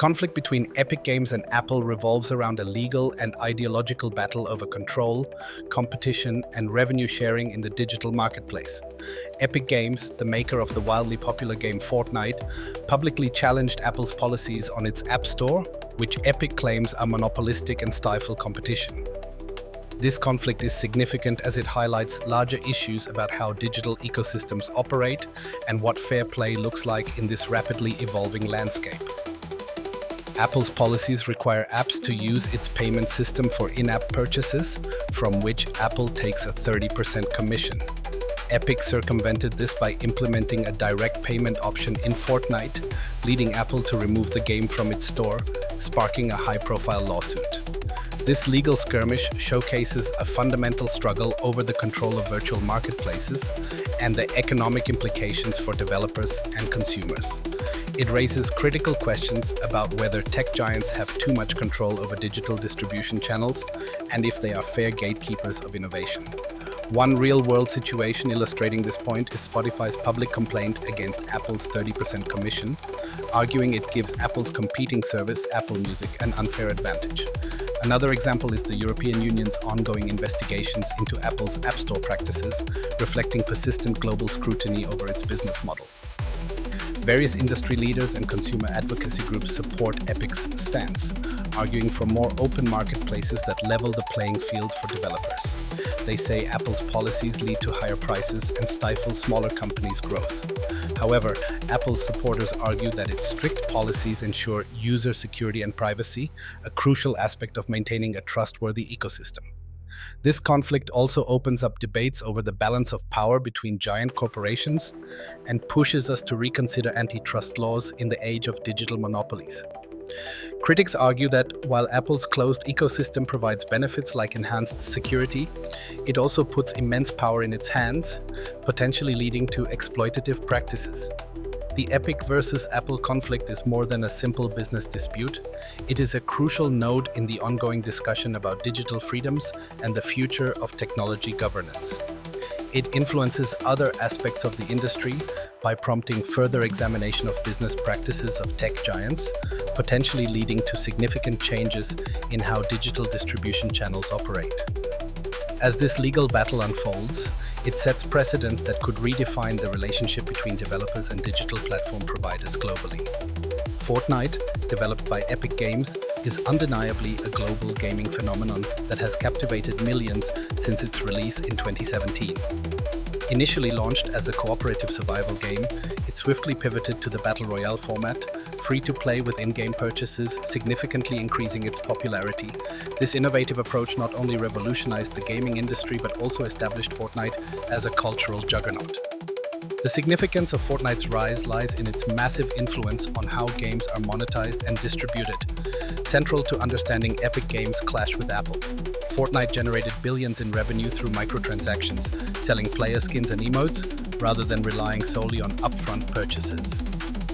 conflict between Epic Games and Apple revolves around a legal and ideological battle over control, competition, and revenue sharing in the digital marketplace. Epic Games, the maker of the wildly popular game Fortnite, publicly challenged Apple's policies on its App Store, which Epic claims are monopolistic and stifle competition. This conflict is significant as it highlights larger issues about how digital ecosystems operate and what fair play looks like in this rapidly evolving landscape. Apple's policies require apps to use its payment system for in-app purchases, from which Apple takes a 30% commission. Epic circumvented this by implementing a direct payment option in Fortnite, leading Apple to remove the game from its store, sparking a high-profile lawsuit. This legal skirmish showcases a fundamental struggle over the control of virtual marketplaces and the economic implications for developers and consumers. It raises critical questions about whether tech giants have too much control over digital distribution channels and if they are fair gatekeepers of innovation. One real-world situation illustrating this point is Spotify's public complaint against Apple's 30% commission, arguing it gives Apple's competing service, Apple Music, an unfair advantage. Another example is the European Union's ongoing investigations into Apple's App Store practices, reflecting persistent global scrutiny over its business model. Various industry leaders and consumer advocacy groups support Epic's stance, arguing for more open marketplaces that level the playing field for developers. They say Apple's policies lead to higher prices and stifle smaller companies' growth. However, Apple's supporters argue that its strict policies ensure user security and privacy, a crucial aspect of maintaining a trustworthy ecosystem. This conflict also opens up debates over the balance of power between giant corporations and pushes us to reconsider antitrust laws in the age of digital monopolies. Critics argue that while Apple's closed ecosystem provides benefits like enhanced security, it also puts immense power in its hands, potentially leading to exploitative practices. The Epic versus Apple conflict is more than a simple business dispute. It is a crucial node in the ongoing discussion about digital freedoms and the future of technology governance. It influences other aspects of the industry by prompting further examination of business practices of tech giants, potentially leading to significant changes in how digital distribution channels operate. As this legal battle unfolds, it sets precedents that could redefine the relationship between developers and digital platform providers globally. Fortnite, developed by Epic Games, is undeniably a global gaming phenomenon that has captivated millions since its release in 2017. Initially launched as a cooperative survival game, it swiftly pivoted to the Battle Royale format, free-to-play with in-game purchases, significantly increasing its popularity. This innovative approach not only revolutionized the gaming industry but also established Fortnite as a cultural juggernaut. The significance of Fortnite's rise lies in its massive influence on how games are monetized and distributed. Central to understanding Epic Games' clash with Apple, Fortnite generated billions in revenue through microtransactions, selling player skins and emotes, rather than relying solely on upfront purchases.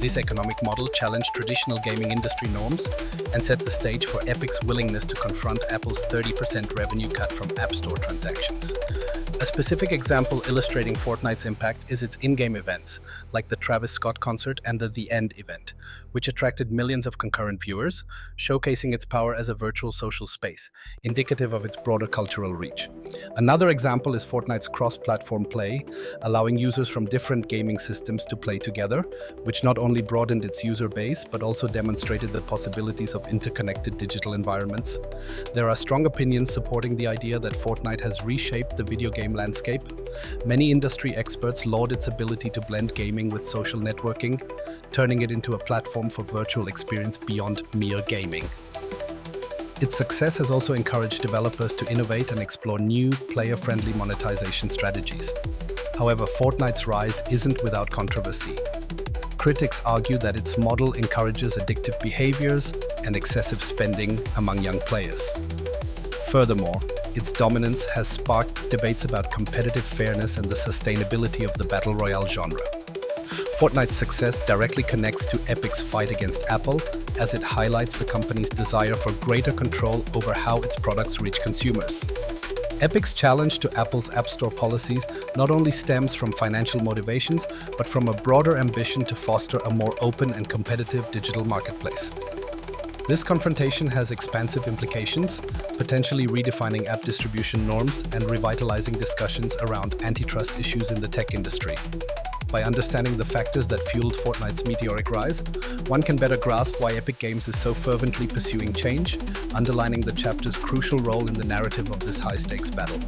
This economic model challenged traditional gaming industry norms and set the stage for Epic's willingness to confront Apple's 30% revenue cut from App Store transactions. A specific example illustrating Fortnite's impact is its in-game events, like the Travis Scott concert and the End event, which attracted millions of concurrent viewers, showcasing its power as a virtual social space, indicative of its broader cultural reach. Another example is Fortnite's cross-platform play, allowing users from different gaming systems to play together, which not only broadened its user base, but also demonstrated the possibilities of interconnected digital environments. There are strong opinions supporting the idea that Fortnite has reshaped the video game landscape. Many industry experts laud its ability to blend gaming with social networking, turning it into a platform for virtual experience beyond mere gaming. Its success has also encouraged developers to innovate and explore new, player-friendly monetization strategies. However, Fortnite's rise isn't without controversy. Critics argue that its model encourages addictive behaviors and excessive spending among young players. Furthermore, its dominance has sparked debates about competitive fairness and the sustainability of the Battle Royale genre. Fortnite's success directly connects to Epic's fight against Apple, as it highlights the company's desire for greater control over how its products reach consumers. Epic's challenge to Apple's App Store policies not only stems from financial motivations, but from a broader ambition to foster a more open and competitive digital marketplace. This confrontation has expansive implications, potentially redefining app distribution norms and revitalizing discussions around antitrust issues in the tech industry. By understanding the factors that fueled Fortnite's meteoric rise, one can better grasp why Epic Games is so fervently pursuing change, underlining the chapter's crucial role in the narrative of this high-stakes battle.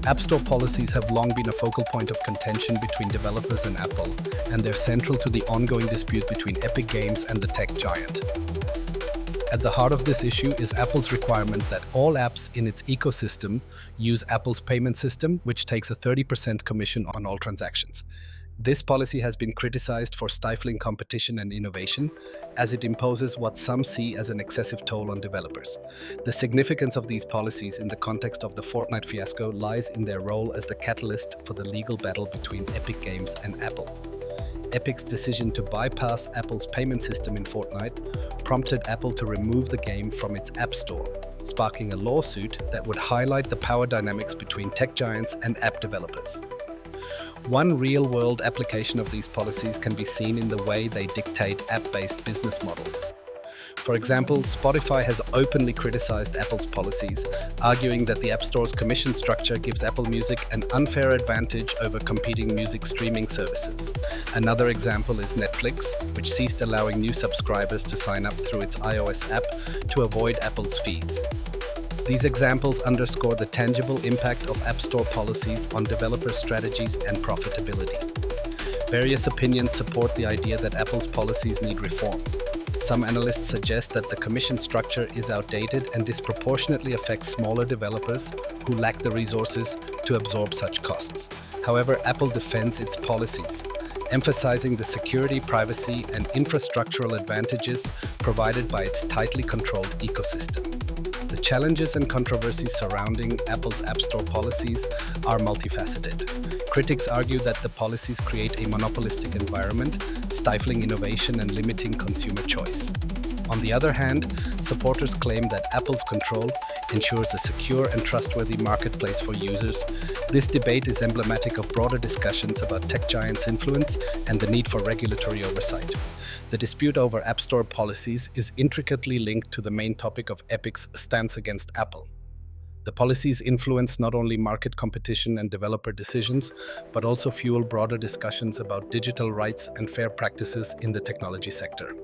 App Store policies have long been a focal point of contention between developers and Apple, and they're central to the ongoing dispute between Epic Games and the tech giant. At the heart of this issue is Apple's requirement that all apps in its ecosystem use Apple's payment system, which takes a 30% commission on all transactions. This policy has been criticized for stifling competition and innovation, as it imposes what some see as an excessive toll on developers. The significance of these policies in the context of the Fortnite fiasco lies in their role as the catalyst for the legal battle between Epic Games and Apple. Epic's decision to bypass Apple's payment system in Fortnite prompted Apple to remove the game from its App Store, sparking a lawsuit that would highlight the power dynamics between tech giants and app developers. One real-world application of these policies can be seen in the way they dictate app-based business models. For example, Spotify has openly criticized Apple's policies, arguing that the App Store's commission structure gives Apple Music an unfair advantage over competing music streaming services. Another example is Netflix, which ceased allowing new subscribers to sign up through its iOS app to avoid Apple's fees. These examples underscore the tangible impact of App Store policies on developer strategies and profitability. Various opinions support the idea that Apple's policies need reform. Some analysts suggest that the commission structure is outdated and disproportionately affects smaller developers who lack the resources to absorb such costs. However, Apple defends its policies, emphasizing the security, privacy, and infrastructural advantages provided by its tightly controlled ecosystem. The challenges and controversies surrounding Apple's App Store policies are multifaceted. Critics argue that the policies create a monopolistic environment, stifling innovation and limiting consumer choice. On the other hand, supporters claim that Apple's control ensures a secure and trustworthy marketplace for users. This debate is emblematic of broader discussions about tech giants' influence and the need for regulatory oversight. The dispute over App Store policies is intricately linked to the main topic of Epic's stance against Apple. The policies influence not only market competition and developer decisions, but also fuel broader discussions about digital rights and fair practices in the technology sector.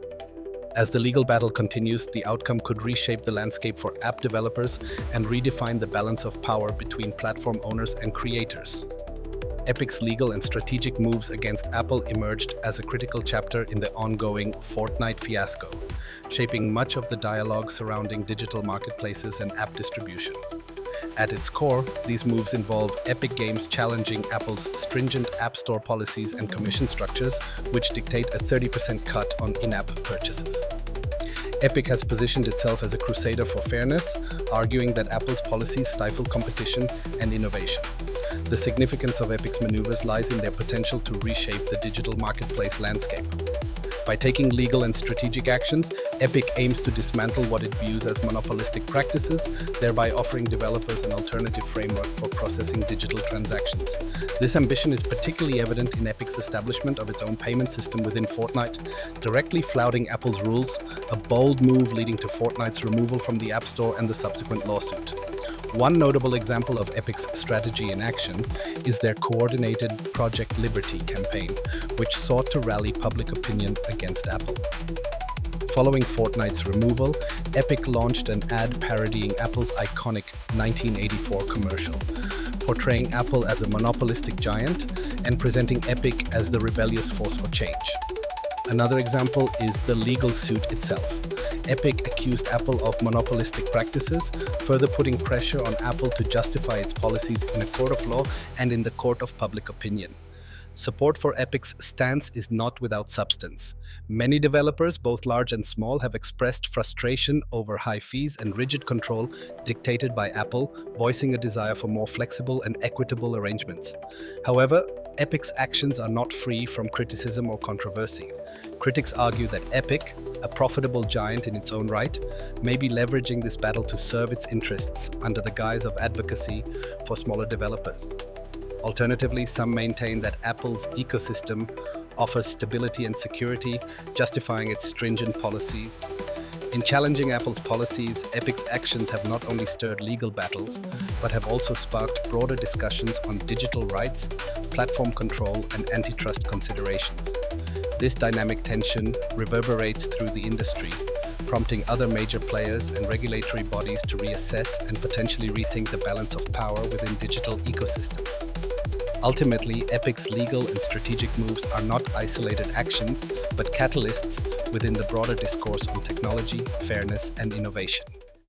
As the legal battle continues, the outcome could reshape the landscape for app developers and redefine the balance of power between platform owners and creators. Epic's legal and strategic moves against Apple emerged as a critical chapter in the ongoing Fortnite fiasco, shaping much of the dialogue surrounding digital marketplaces and app distribution. At its core, these moves involve Epic Games challenging Apple's stringent App Store policies and commission structures, which dictate a 30% cut on in-app purchases. Epic has positioned itself as a crusader for fairness, arguing that Apple's policies stifle competition and innovation. The significance of Epic's maneuvers lies in their potential to reshape the digital marketplace landscape. By taking legal and strategic actions, Epic aims to dismantle what it views as monopolistic practices, thereby offering developers an alternative framework for processing digital transactions. This ambition is particularly evident in Epic's establishment of its own payment system within Fortnite, directly flouting Apple's rules, a bold move leading to Fortnite's removal from the App Store and the subsequent lawsuit. One notable example of Epic's strategy in action is their coordinated Project Liberty campaign, which sought to rally public opinion against Apple. Following Fortnite's removal, Epic launched an ad parodying Apple's iconic 1984 commercial, portraying Apple as a monopolistic giant and presenting Epic as the rebellious force for change. Another example is the legal suit itself. Epic accused Apple of monopolistic practices, further putting pressure on Apple to justify its policies in a court of law and in the court of public opinion. Support for Epic's stance is not without substance. Many developers, both large and small, have expressed frustration over high fees and rigid control dictated by Apple, voicing a desire for more flexible and equitable arrangements. However, Epic's actions are not free from criticism or controversy. Critics argue that Epic, a profitable giant in its own right, may be leveraging this battle to serve its interests under the guise of advocacy for smaller developers. Alternatively, some maintain that Apple's ecosystem offers stability and security, justifying its stringent policies. In challenging Apple's policies, Epic's actions have not only stirred legal battles, but have also sparked broader discussions on digital rights, platform control, and antitrust considerations. This dynamic tension reverberates through the industry, prompting other major players and regulatory bodies to reassess and potentially rethink the balance of power within digital ecosystems. Ultimately, Epic's legal and strategic moves are not isolated actions, but catalysts within the broader discourse on technology, fairness, and innovation.